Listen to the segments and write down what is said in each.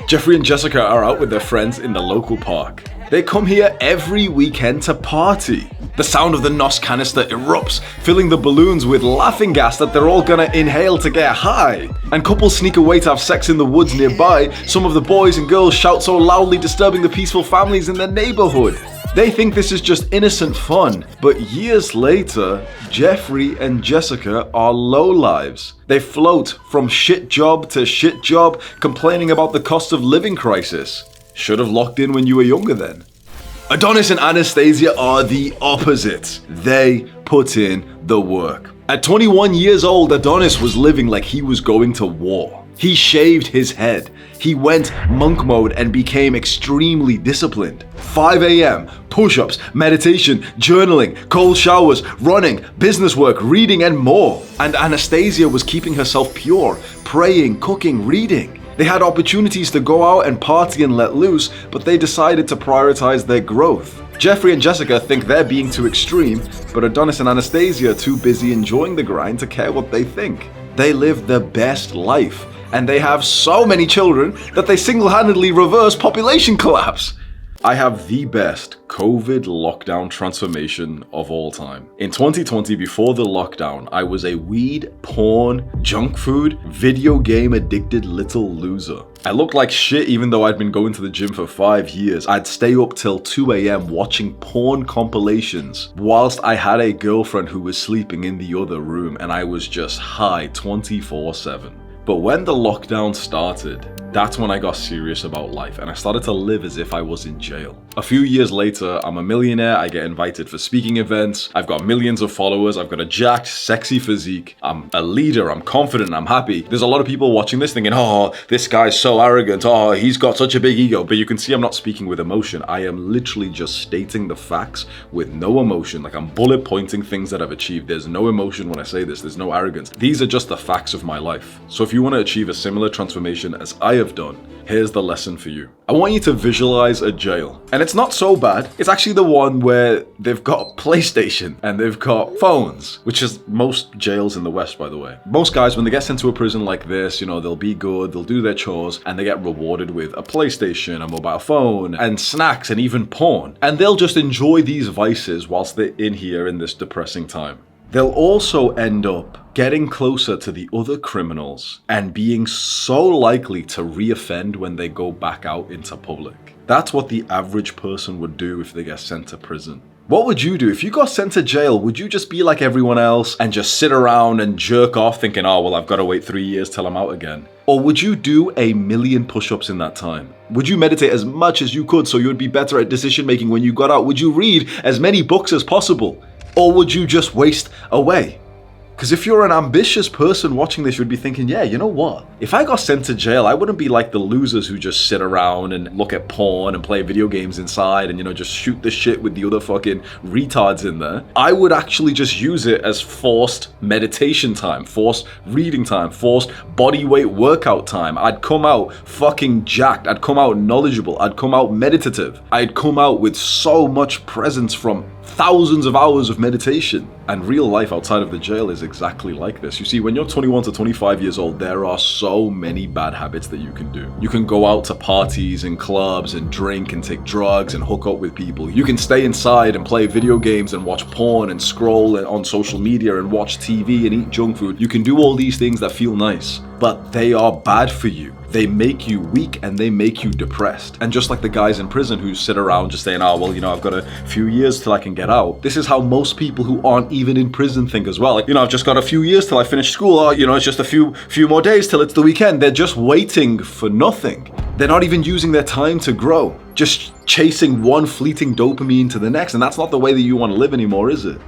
Jeffrey and Jessica are out with their friends in the local park. They come here every weekend to party. The sound of the NOS canister erupts, filling the balloons with laughing gas that they're all gonna inhale to get high. And couples sneak away to have sex in the woods nearby. Some of the boys and girls shout so loudly, disturbing the peaceful families in the neighborhood. They think this is just innocent fun, but years later, Jeffrey and Jessica are lowlives. They float from shit job to shit job, complaining about the cost of living crisis. Should have locked in when you were younger then. Adonis and Anastasia are the opposite. They put in the work. At 21 years old, Adonis was living like he was going to war. He shaved his head. He went monk mode and became extremely disciplined. 5 a.m., push-ups, meditation, journaling, cold showers, running, business work, reading, and more. And Anastasia was keeping herself pure, praying, cooking, reading. They had opportunities to go out and party and let loose, but they decided to prioritize their growth. Jeffrey and Jessica think they're being too extreme, but Adonis and Anastasia are too busy enjoying the grind to care what they think. They live the best life, and they have so many children that they single-handedly reverse population collapse. I have the best COVID lockdown transformation of all time. In 2020, before the lockdown, I was a weed, porn, junk food, video game addicted little loser. I looked like shit even though I'd been going to the gym for 5 years. I'd stay up till 2 a.m. watching porn compilations whilst I had a girlfriend who was sleeping in the other room, and I was just high 24/7. But when the lockdown started, that's when I got serious about life and I started to live as if I was in jail. A few years later, I'm a millionaire, I get invited for speaking events, I've got millions of followers, I've got a jacked, sexy physique, I'm a leader, I'm confident, I'm happy. There's a lot of people watching this thinking, oh, this guy's so arrogant, oh, he's got such a big ego. But you can see I'm not speaking with emotion. I am literally just stating the facts with no emotion. Like I'm bullet pointing things that I've achieved. There's no emotion when I say this, there's no arrogance. These are just the facts of my life. So if you want to achieve a similar transformation as I have done, here's the lesson for you. I want you to visualize a jail. And it's not so bad. It's actually the one where they've got PlayStation and they've got phones, which is most jails in the West, by the way. Most guys, when they get sent to a prison like this, you know, they'll be good, they'll do their chores, and they get rewarded with a PlayStation, a mobile phone, and snacks, and even porn. And they'll just enjoy these vices whilst they're in here in this depressing time. They'll also end up getting closer to the other criminals and being so likely to reoffend when they go back out into public. That's what the average person would do if they get sent to prison. What would you do? If you got sent to jail, would you just be like everyone else and just sit around and jerk off thinking, oh, well, I've got to wait 3 years till I'm out again? Or would you do 1,000,000 push-ups in that time? Would you meditate as much as you could so you would be better at decision making when you got out? Would you read as many books as possible? Or would you just waste away? Because if you're an ambitious person watching this, you'd be thinking, yeah, you know what? If I got sent to jail, I wouldn't be like the losers who just sit around and look at porn and play video games inside and, you know, just shoot the shit with the other fucking retards in there. I would actually just use it as forced meditation time, forced reading time, forced body weight workout time. I'd come out fucking jacked. I'd come out knowledgeable. I'd come out meditative. I'd come out with so much presence from thousands of hours of meditation. And real life outside of the jail is exactly like this. You see, when you're 21 to 25 years old, there are so many bad habits that you can do. You can go out to parties and clubs and drink and take drugs and hook up with people. You can stay inside and play video games and watch porn and scroll on social media and watch TV and eat junk food. You can do all these things that feel nice, but they are bad for you. They make you weak and they make you depressed. And just like the guys in prison who sit around just saying, oh, well, you know, I've got a few years till I can get out. This is how most people who aren't even in prison think as well. Like, you know, I've just got a few years till I finish school. Oh, you know, it's just a few more days till it's the weekend. They're just waiting for nothing. They're not even using their time to grow. Just chasing one fleeting dopamine to the next. And that's not the way that you want to live anymore, is it?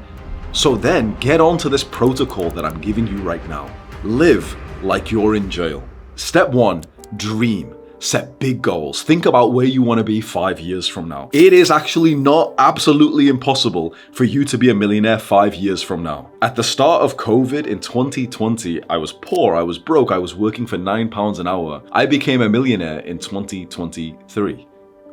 So then get onto this protocol that I'm giving you right now. Live like you're in jail. Step 1. Dream. Set big goals. Think about where you want to be 5 years from now. It is actually not absolutely impossible for you to be a millionaire 5 years from now. At the start of COVID in 2020, I was poor, I was broke, I was working for £9 an hour. I became a millionaire in 2023.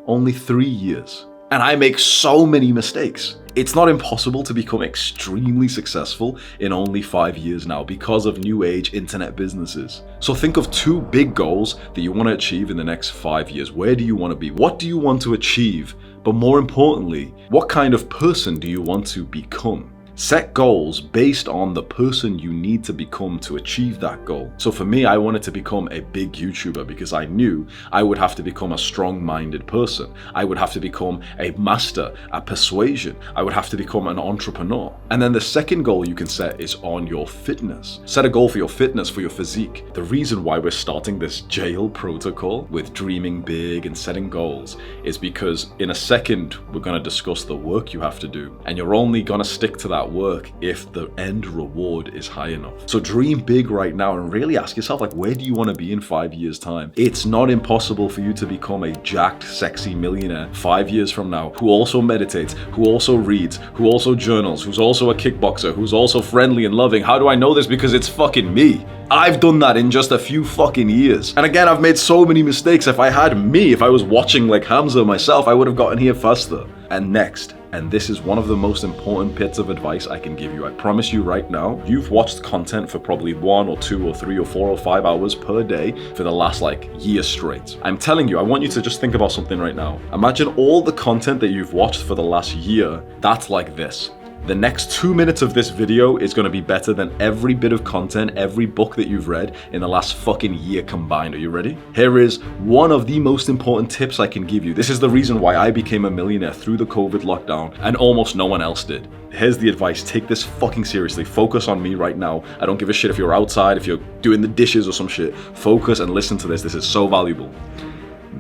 Only 3 years. And I make so many mistakes. It's not impossible to become extremely successful in only 5 years now because of new age internet businesses. So think of 2 big goals that you want to achieve in the next 5 years. Where do you want to be? What do you want to achieve? But more importantly, what kind of person do you want to become? Set goals based on the person you need to become to achieve that goal. So for me, I wanted to become a big YouTuber because I knew I would have to become a strong-minded person. I would have to become a master at persuasion. I would have to become an entrepreneur. And then the second goal you can set is on your fitness. Set a goal for your fitness, for your physique. The reason why we're starting this jail protocol with dreaming big and setting goals is because in a second, we're going to discuss the work you have to do. And you're only going to stick to that work if the end reward is high enough. So dream big right now and really ask yourself, like, where do you want to be in 5 years time? It's not impossible for you to become a jacked, sexy millionaire 5 years from now who also meditates, who also reads, who also journals, who's also a kickboxer, who's also friendly and loving. How do I know this? Because it's fucking me. I've done that in just a few fucking years. And again, I've made so many mistakes. If I was watching like Hamza myself, I would have gotten here faster. And next, and this is one of the most important bits of advice I can give you. I promise you right now, you've watched content for probably 1 or 2 or 3 or 4 or 5 hours per day for the last year straight. I'm telling you, I want you to just think about something right now. Imagine all the content that you've watched for the last year. That's like this. The next 2 minutes of this video is going to be better than every bit of content, every book that you've read in the last fucking year combined. Are you ready? Here is one of the most important tips I can give you. This is the reason why I became a millionaire through the COVID lockdown and almost no one else did. Here's the advice. Take this fucking seriously. Focus on me right now. I don't give a shit if you're outside, if you're doing the dishes or some shit. Focus and listen to this. This is so valuable.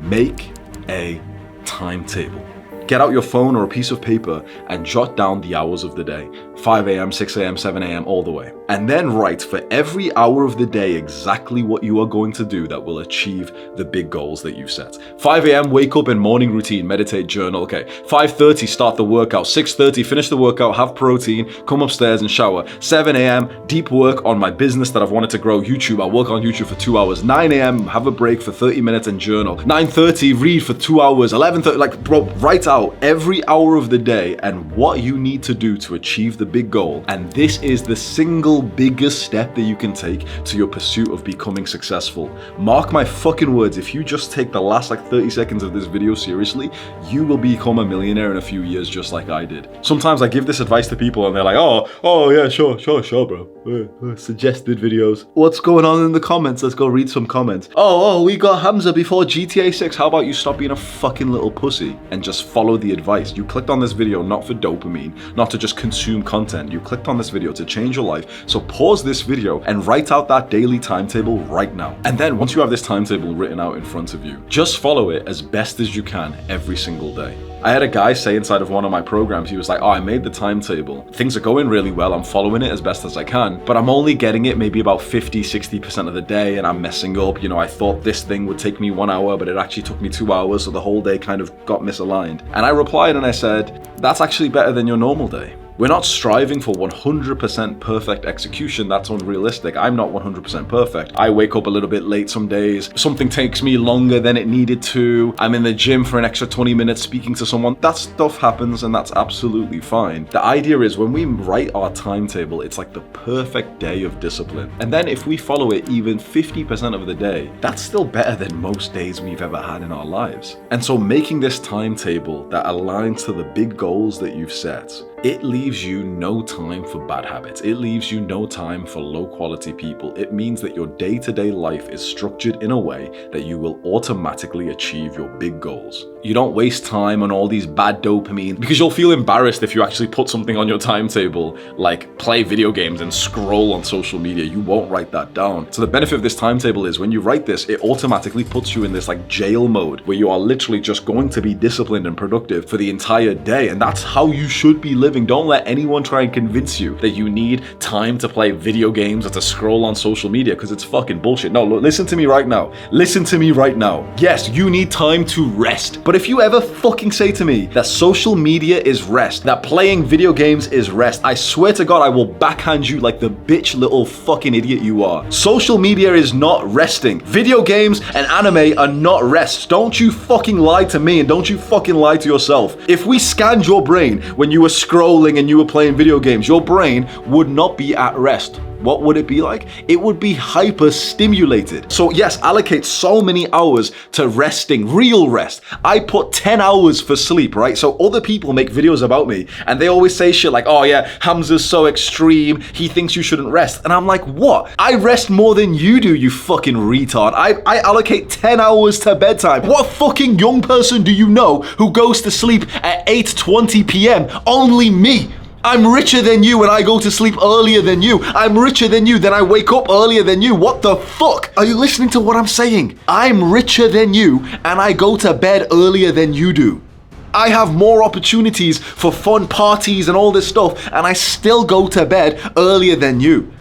Make a timetable. Get out your phone or a piece of paper and jot down the hours of the day. 5 a.m., 6 a.m., 7 a.m., all the way. And then write for every hour of the day exactly what you are going to do that will achieve the big goals that you've set. 5 a.m., wake up and morning routine, meditate, journal. Okay. 5:30, start the workout. 6:30, finish the workout, have protein, come upstairs and shower. 7 a.m., deep work on my business that I've wanted to grow, YouTube. I'll work on YouTube for 2 hours. 9 a.m., have a break for 30 minutes and journal. 9:30, read for 2 hours. 11:30, write out every hour of the day and what you need to do to achieve the big goal. And this is the single biggest step that you can take to your pursuit of becoming successful. Mark my fucking words, if you just take the last 30 seconds of this video seriously, you will become a millionaire in a few years just like I did. Sometimes I give this advice to people and they're like, oh yeah, sure, bro. Suggested videos. What's going on in the comments? Let's go read some comments. Oh, we got Hamza before GTA 6. How about you stop being a fucking little pussy and just follow the advice? You clicked on this video not for dopamine, not to just consume content. You clicked on this video to change your life. So pause this video and write out that daily timetable right now. And then once you have this timetable written out in front of you, just follow it as best as you can every single day. I had a guy say inside of one of my programs, he was like, I made the timetable. Things are going really well. I'm following it as best as I can, but I'm only getting it maybe about 50-60% of the day and I'm messing up. I thought this thing would take me 1 hour, but it actually took me 2 hours. So the whole day kind of got misaligned. And I replied and I said, that's actually better than your normal day. We're not striving for 100% perfect execution. That's unrealistic. I'm not 100% perfect. I wake up a little bit late some days. Something takes me longer than it needed to. I'm in the gym for an extra 20 minutes speaking to someone. That stuff happens and that's absolutely fine. The idea is when we write our timetable, it's like the perfect day of discipline. And then if we follow it even 50% of the day, that's still better than most days we've ever had in our lives. And so making this timetable that aligns to the big goals that you've set, it leaves you no time for bad habits. It leaves you no time for low quality people. It means that your day-to-day life is structured in a way that you will automatically achieve your big goals. You don't waste time on all these bad dopamine because you'll feel embarrassed if you actually put something on your timetable like play video games and scroll on social media. You won't write that down. So the benefit of this timetable is when you write this, it automatically puts you in this jail mode where you are literally just going to be disciplined and productive for the entire day. And that's how you should be living. Don't let anyone try and convince you that you need time to play video games or to scroll on social media because it's fucking bullshit. No, look, listen to me right now. Listen to me right now. Yes, you need time to rest. But if you ever fucking say to me that social media is rest, that playing video games is rest, I swear to God, I will backhand you like the bitch little fucking idiot you are. Social media is not resting. Video games and anime are not rest. Don't you fucking lie to me and don't you fucking lie to yourself. If we scanned your brain when you were scrolling scrolling and you were playing video games, your brain would not be at rest. What would it be like? It would be hyper stimulated. So yes, allocate so many hours to resting, real rest. I put 10 hours for sleep, right? So other people make videos about me and they always say shit like, oh yeah, Hamza's so extreme, he thinks you shouldn't rest. And I'm like, what? I rest more than you do, you fucking retard. I allocate 10 hours to bedtime. What fucking young person do you know who goes to sleep at 8:20 p.m.? Only me. I'm richer than you and I go to sleep earlier than you. I'm richer than you, then I wake up earlier than you. What the fuck? Are you listening to what I'm saying? I'm richer than you and I go to bed earlier than you do. I have more opportunities for fun parties and all this stuff and I still go to bed earlier than you.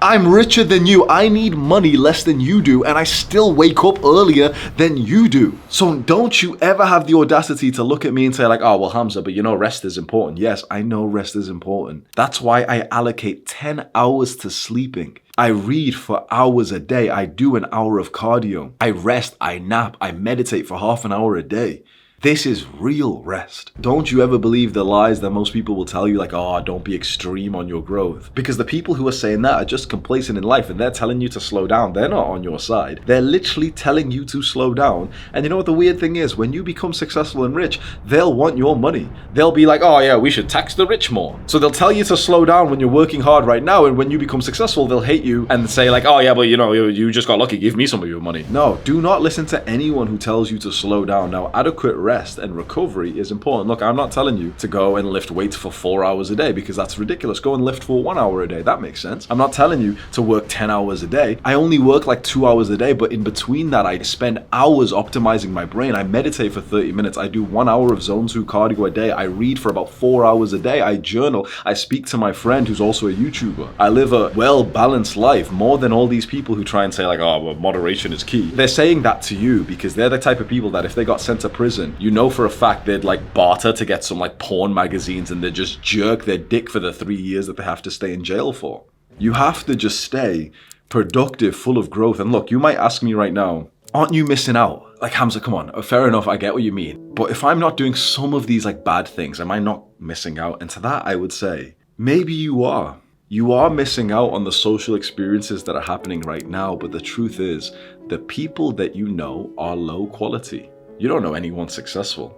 I'm richer than you, I need money less than you do, and I still wake up earlier than you do. So don't you ever have the audacity to look at me and say like, oh, well, Hamza, but you know rest is important. Yes, I know rest is important. That's why I allocate 10 hours to sleeping. I read for hours a day. I do an hour of cardio. I rest, I nap, I meditate for half an hour a day. This is real rest. Don't you ever believe the lies that most people will tell you like, oh, don't be extreme on your growth. Because the people who are saying that are just complacent in life and they're telling you to slow down. They're not on your side. They're literally telling you to slow down. And you know what the weird thing is? When you become successful and rich, they'll want your money. They'll be like, oh yeah, we should tax the rich more. So they'll tell you to slow down when you're working hard right now. And when you become successful, they'll hate you and say like, oh yeah, but you know, you just got lucky. Give me some of your money. No, do not listen to anyone who tells you to slow down. Now, adequate rest and recovery is important. Look, I'm not telling you to go and lift weights for 4 hours a day because that's ridiculous. Go and lift for 1 hour a day. That makes sense. I'm not telling you to work 10 hours a day. I only work like 2 hours a day, but in between that, I spend hours optimizing my brain. I meditate for 30 minutes. I do 1 hour of zone 2 cardio a day. I read for about 4 hours a day. I journal. I speak to my friend who's also a YouTuber. I live a well-balanced life more than all these people who try and say like, oh, well, moderation is key. They're saying that to you because they're the type of people that if they got sent to prison, you know for a fact they'd like barter to get some like porn magazines and they'd just jerk their dick for the 3 years that they have to stay in jail for. You have to just stay productive, full of growth. And look, you might ask me right now, aren't you missing out? Like, Hamza, come on, fair enough, I get what you mean. But if I'm not doing some of these like bad things, am I not missing out? And to that, I would say, maybe you are. You are missing out on the social experiences that are happening right now. But the truth is, the people that you know are low quality. You don't know anyone successful.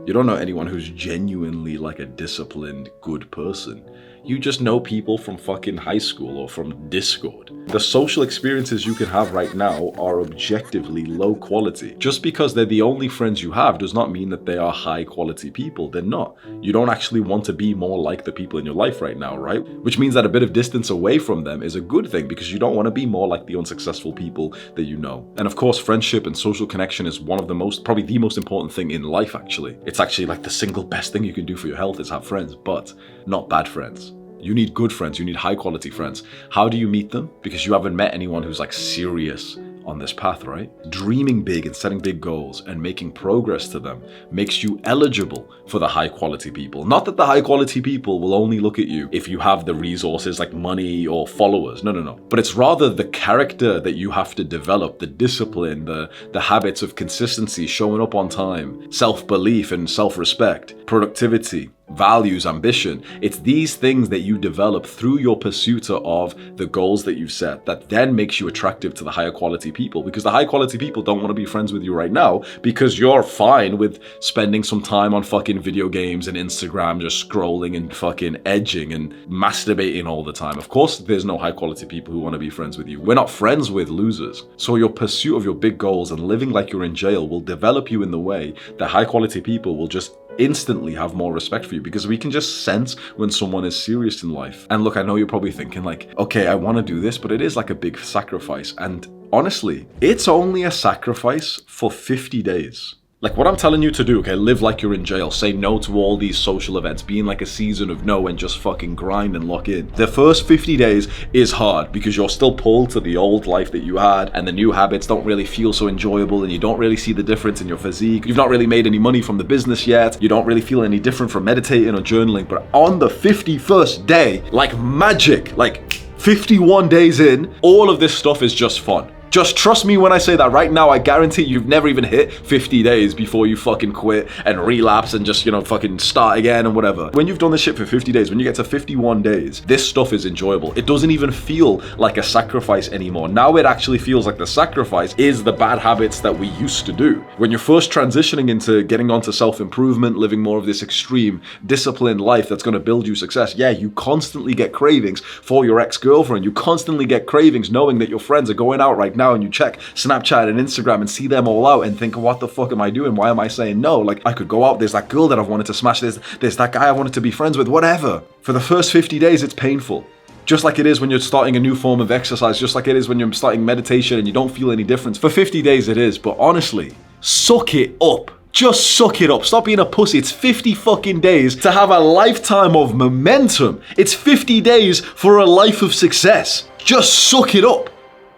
You don't know anyone who's genuinely like a disciplined, good person. You just know people from fucking high school or from Discord. The social experiences you can have right now are objectively low quality. Just because they're the only friends you have does not mean that they are high quality people. They're not. You don't actually want to be more like the people in your life right now, right? Which means that a bit of distance away from them is a good thing because you don't want to be more like the unsuccessful people that you know. And of course, friendship and social connection is one of the most, probably the most important thing in life actually. It's actually like the single best thing you can do for your health is have friends, but not bad friends. You need good friends. You need high quality friends. How do you meet them? Because you haven't met anyone who's like serious on this path, right? Dreaming big and setting big goals and making progress to them makes you eligible for the high quality people. Not that the high quality people will only look at you if you have the resources like money or followers. No. But it's rather the character that you have to develop, the discipline, the habits of consistency, showing up on time, self-belief and self-respect, productivity, values, ambition. It's these things that you develop through your pursuit of the goals that you've set that then makes you attractive to the higher quality people, because the high quality people don't want to be friends with you right now because you're fine with spending some time on fucking video games and Instagram, just scrolling and fucking edging and masturbating all the time. Of course, there's no high quality people who want to be friends with you. We're not friends with losers. So your pursuit of your big goals and living like you're in jail will develop you in the way that high quality people will just instantly have more respect for you, because we can just sense when someone is serious in life. And look, I know you're probably thinking like, okay, I want to do this, but it is like a big sacrifice. And honestly, it's only a sacrifice for 50 days. Like what I'm telling you to do, okay, live like you're in jail, say no to all these social events, be in like a season of no and just fucking grind and lock in. The first 50 days is hard because you're still pulled to the old life that you had and the new habits don't really feel so enjoyable and you don't really see the difference in your physique. You've not really made any money from the business yet. You don't really feel any different from meditating or journaling. But on the 51st day, like magic, like 51 days in, all of this stuff is just fun. Just trust me when I say that. Right now, I guarantee you've never even hit 50 days before you fucking quit and relapse and just, fucking start again and whatever. When you've done this shit for 50 days, when you get to 51 days, this stuff is enjoyable. It doesn't even feel like a sacrifice anymore. Now it actually feels like the sacrifice is the bad habits that we used to do. When you're first transitioning into getting onto self-improvement, living more of this extreme, disciplined life that's going to build you success, yeah, you constantly get cravings for your ex-girlfriend. You constantly get cravings knowing that your friends are going out right now, and you check Snapchat and Instagram and see them all out and think, what the fuck am I doing? Why am I saying no? Like, I could go out, there's that girl that I've wanted to smash, there's that guy I wanted to be friends with, whatever. For the first 50 days, it's painful. Just like it is when you're starting a new form of exercise, just like it is when you're starting meditation and you don't feel any difference. For 50 days it is, but honestly, suck it up. Just suck it up. Stop being a pussy. It's 50 fucking days to have a lifetime of momentum. It's 50 days for a life of success. Just suck it up.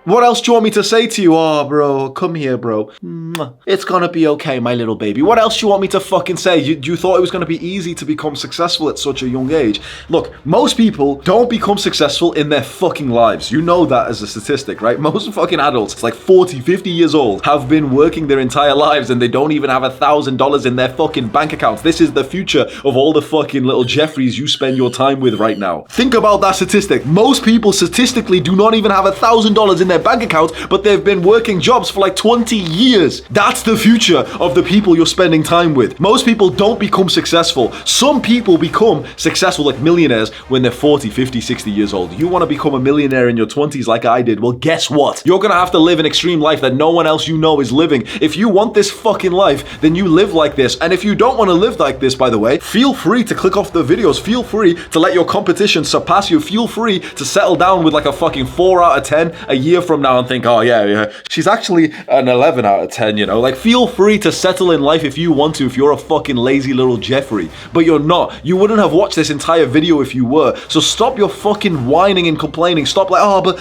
What else do you want me to say to you? Oh, bro, come here, bro. It's gonna be okay, my little baby. What else do you want me to fucking say? You thought it was gonna be easy to become successful at such a young age. Look, most people don't become successful in their fucking lives. You know that as a statistic, right? Most fucking adults, it's like 40, 50 years old, have been working their entire lives and they don't even have $1,000 in their fucking bank accounts. This is the future of all the fucking little Jeffreys you spend your time with right now. Think about that statistic. Most people statistically do not even have $1,000 in their bank accounts, but they've been working jobs for like 20 years. That's the future of the people you're spending time with. Most people don't become successful. Some people become successful, like millionaires, when they're 40, 50, 60 years old. You want to become a millionaire in your 20s like I did? Well, guess what? You're gonna have to live an extreme life that no one else you know is living. If you want this fucking life, then you live like this. And if you don't want to live like this, by the way, feel free to click off the videos. Feel free to let your competition surpass you. Feel free to settle down with like a fucking 4 out of 10 a year from now and think, oh yeah, she's actually an 11 out of 10, Like, feel free to settle in life if you want to, if you're a fucking lazy little Jeffrey. But you're not. You wouldn't have watched this entire video if you were. So stop your fucking whining and complaining. Stop like, oh, but,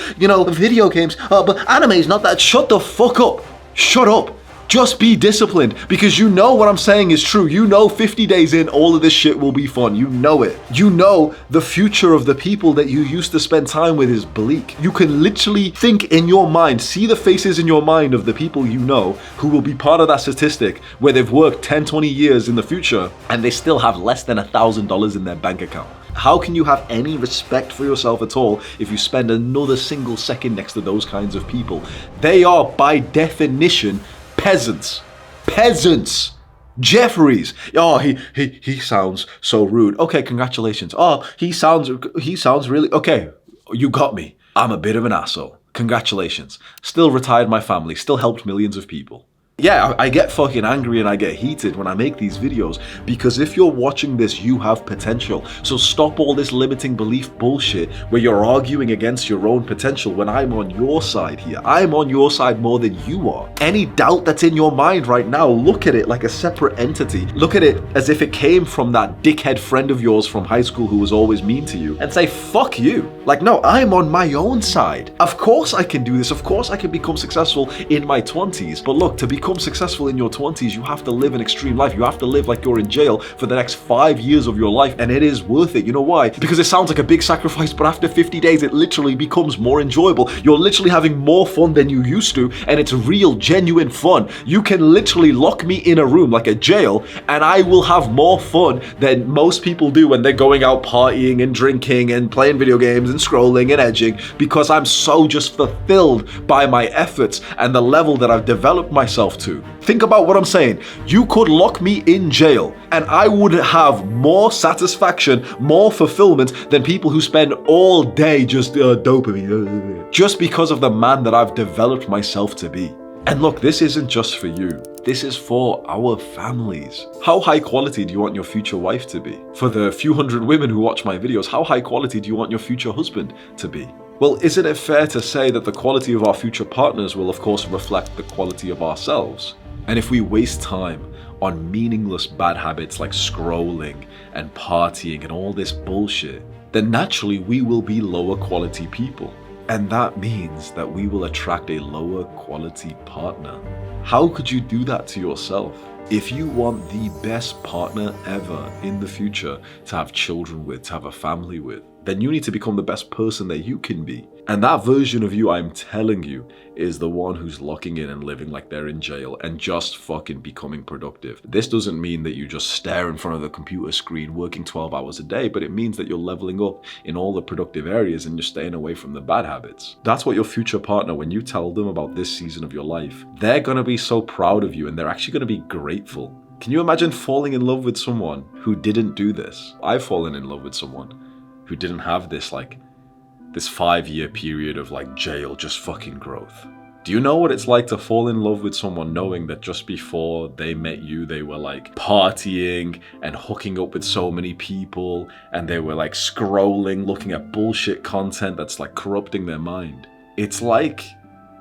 video games, but anime's not that. Shut the fuck up. Shut up. Just be disciplined, because you know what I'm saying is true. You know 50 days in, all of this shit will be fun. You know it. You know the future of the people that you used to spend time with is bleak. You can literally think in your mind, see the faces in your mind of the people you know who will be part of that statistic where they've worked 10, 20 years in the future and they still have less than $1,000 in their bank account. How can you have any respect for yourself at all if you spend another single second next to those kinds of people? They are, by definition, peasants. Peasants. Jeffries. Oh, he sounds so rude. Okay, congratulations. Oh, he sounds really... Okay, you got me. I'm a bit of an asshole. Congratulations. Still retired my family. Still helped millions of people. Yeah, I get fucking angry and I get heated when I make these videos, because if you're watching this, you have potential. So stop all this limiting belief bullshit where you're arguing against your own potential when I'm on your side here. I'm on your side more than you are. Any doubt that's in your mind right now, look at it like a separate entity. Look at it as if it came from that dickhead friend of yours from high school who was always mean to you, and say, fuck you. Like, no, I'm on my own side. Of course I can do this. Of course I can become successful in my 20s. But look, to become successful in your 20s, you have to live an extreme life. You have to live like you're in jail for the next 5 years of your life, and it is worth it. You know why? Because it sounds like a big sacrifice, but after 50 days, it literally becomes more enjoyable. You're literally having more fun than you used to, and it's real, genuine fun. You can literally lock me in a room like a jail, and I will have more fun than most people do when they're going out partying and drinking and playing video games and scrolling and edging, because I'm so just fulfilled by my efforts and the level that I've developed myself to. Think about what I'm saying. You could lock me in jail and I would have more satisfaction, more fulfillment than people who spend all day just dopamine, just because of the man that I've developed myself to be. And look, this isn't just for you. This is for our families. How high quality do you want your future wife to be? For the few hundred women who watch my videos, how high quality do you want your future husband to be? Well, isn't it fair to say that the quality of our future partners will of course reflect the quality of ourselves? And if we waste time on meaningless bad habits like scrolling and partying and all this bullshit, then naturally we will be lower quality people. And that means that we will attract a lower quality partner. How could you do that to yourself? If you want the best partner ever in the future to have children with, to have a family with, then you need to become the best person that you can be. And that version of you, I'm telling you, is the one who's locking in and living like they're in jail and just fucking becoming productive. This doesn't mean that you just stare in front of the computer screen working 12 hours a day, but it means that you're leveling up in all the productive areas and you're staying away from the bad habits. That's what your future partner, when you tell them about this season of your life, they're gonna be so proud of you and they're actually gonna be grateful. Can you imagine falling in love with someone who didn't do this? I've fallen in love with someone who didn't have this this 5-year period of jail, just fucking growth. Do you know what it's like to fall in love with someone knowing that just before they met you, they were partying and hooking up with so many people and they were scrolling, looking at bullshit content that's corrupting their mind? It's like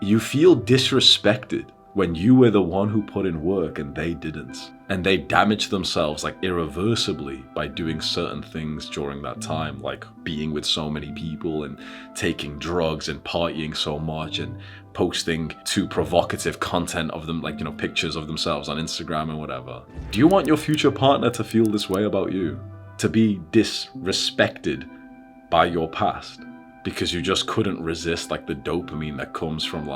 you feel disrespected when you were the one who put in work and they didn't. And they damaged themselves irreversibly by doing certain things during that time, like being with so many people and taking drugs and partying so much and posting too provocative content of them, pictures of themselves on Instagram and whatever. Do you want your future partner to feel this way about you? To be disrespected by your past? Because you just couldn't resist the dopamine that comes from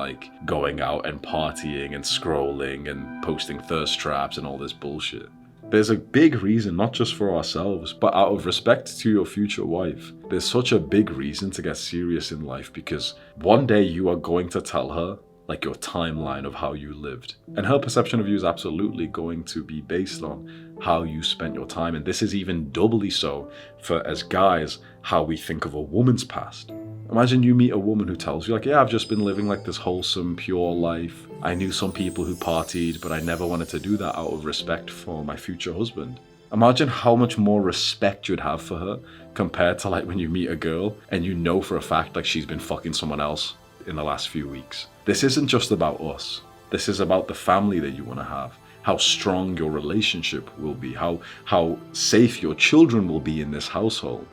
going out and partying and scrolling and posting thirst traps and all this bullshit. There's a big reason, not just for ourselves, but out of respect to your future wife. There's such a big reason to get serious in life because one day you are going to tell her your timeline of how you lived. And her perception of you is absolutely going to be based on how you spent your time. And this is even doubly so for, as guys, how we think of a woman's past. Imagine you meet a woman who tells you yeah, I've just been living this wholesome, pure life. I knew some people who partied, but I never wanted to do that out of respect for my future husband. Imagine how much more respect you'd have for her compared to when you meet a girl and you know for a fact she's been fucking someone else in the last few weeks. This isn't just about us. This is about the family that you want to have, how strong your relationship will be, how safe your children will be in this household.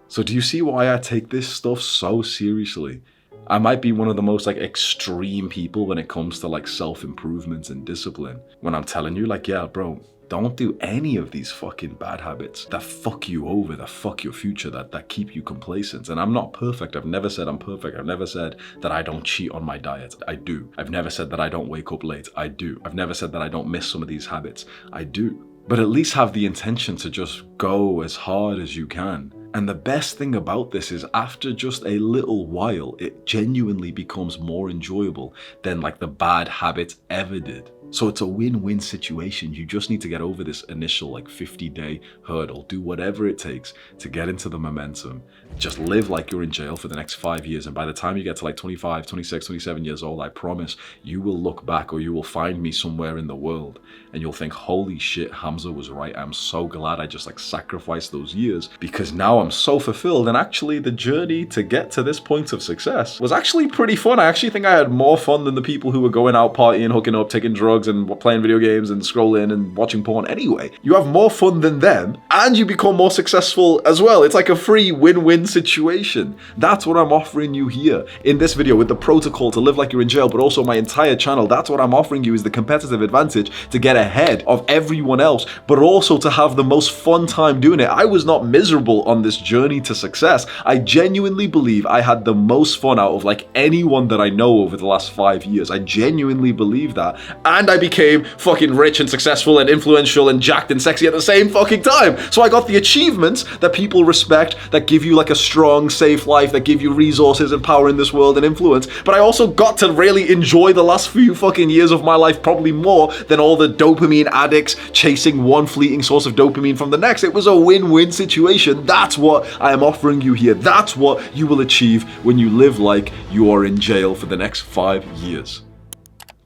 So do you see why I take this stuff so seriously? I might be one of the most extreme people when it comes to self-improvement and discipline. When I'm telling you yeah, bro, don't do any of these fucking bad habits that fuck you over, that fuck your future, that keep you complacent. And I'm not perfect. I've never said I'm perfect. I've never said that I don't cheat on my diet. I do. I've never said that I don't wake up late. I do. I've never said that I don't miss some of these habits. I do. But at least have the intention to just go as hard as you can. And the best thing about this is after just a little while, it genuinely becomes more enjoyable than the bad habits ever did. So it's a win-win situation. You just need to get over this initial 50-day hurdle. Do whatever it takes to get into the momentum. Just live like you're in jail for the next 5 years. And by the time you get to 25, 26, 27 years old, I promise you will look back or you will find me somewhere in the world and you'll think, holy shit, Hamza was right. I'm so glad I just sacrificed those years because now I'm so fulfilled. And actually the journey to get to this point of success was actually pretty fun. I actually think I had more fun than the people who were going out partying, hooking up, taking drugs and playing video games and scrolling and watching porn anyway. You have more fun than them and you become more successful as well. It's a free win-win situation. That's what I'm offering you here in this video with the protocol to live like you're in jail, but also my entire channel. That's what I'm offering you is the competitive advantage to get ahead of everyone else, but also to have the most fun time doing it. I was not miserable on this journey to success. I genuinely believe I had the most fun out of anyone that I know over the last 5 years. I genuinely believe that. And I became fucking rich and successful and influential and jacked and sexy at the same fucking time. So I got the achievements that people respect, that give you a strong, safe life, that give you resources and power in this world and influence. But I also got to really enjoy the last few fucking years of my life, probably more than all the dopamine addicts chasing one fleeting source of dopamine from the next. It was a win-win situation. That's what I am offering you here. That's what you will achieve when you live like you are in jail for the next 5 years.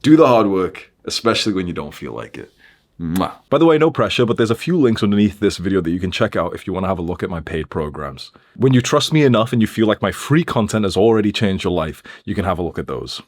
Do the hard work, especially when you don't feel like it. Mwah. By the way, no pressure, but there's a few links underneath this video that you can check out if you want to have a look at my paid programs. When you trust me enough and you feel like my free content has already changed your life, you can have a look at those.